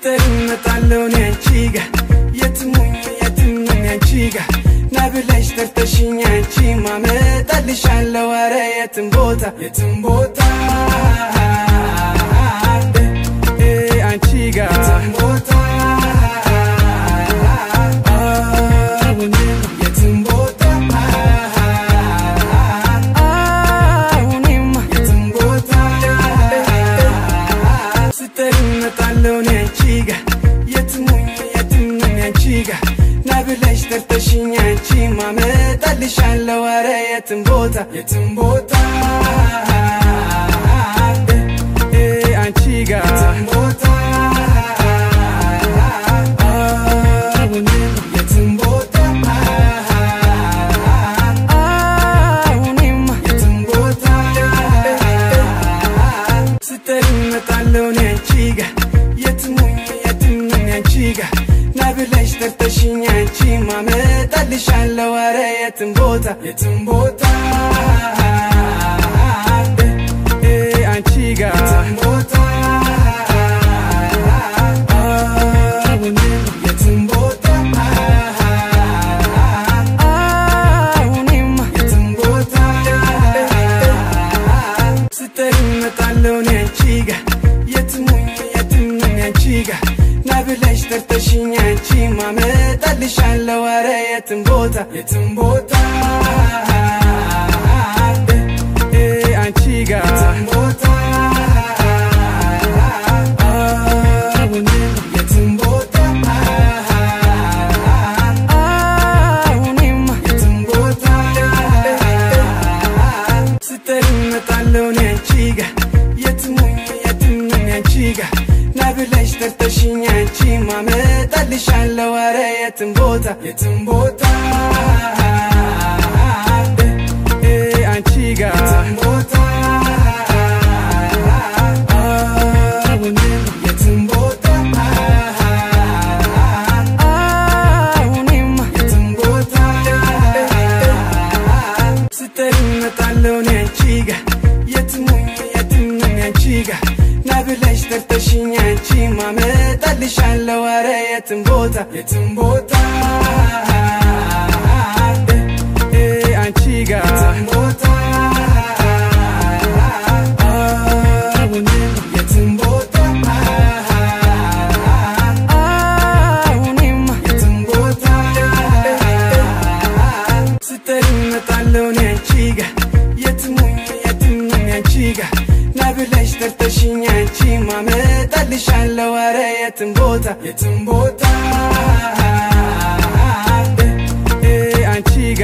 ስተርመጣለው ነንቺጋ የትሙኝ ነንቺጋ ናብለሽ ተርተሽኛ አንቺ ማመጣልሻለው አረ የትም ቦታ አንቺጋ የትም ቦታ ናብለሽ ተርተሽኛ አንቺ ማመጣልሻለው አረ የትም ቦታ አንቺጋ የትም ቦታ የትም ቦታ የትም ቦታ ስተርመጣለው ነንቺጋ የትሙኝ ነንቺጋ ናብለሽ ተርተሽኛ አንቺ ማመጣልሻለው አረ የትም ቦታ አንቺጋ የትም ቦታ የትም ቦታ የትም ቦታ ስተርመጣለው ነንቺጋ የትሙኝ ነንቺጋ ናብለሽ ተርተሽኛ አንቺ ማመጣልሻለው አረ የትም ቦታ አንቺጋ የትም ቦታ የትም ቦታ የትም ቦታ ስተርመጣለው ነንቺጋ የትሙኝ ነንቺጋ ናብለሽ ተርተሽኛ አንቺ ማመጣልሻለው አረ የትም ቦታ አንቺጋ የትም ቦታ የትም ቦታ የትም ቦታ ስተርመጣለው ነንቺጋ የትሙኝ ነንቺጋ ናብለሽ ተርተሽኛ አንቺ ማመጣልሻለው አረ የትም ቦታ አንቺጋ የትም ቦታ የትም ቦታ የትም ቦታ ስተርመጣለው ነንቺጋ የትሙኝ ነንቺጋ ናብለሽ ተርተሽኛ አንቺ ማመጣልሻለው አረ የትም ቦታ አንቺጋ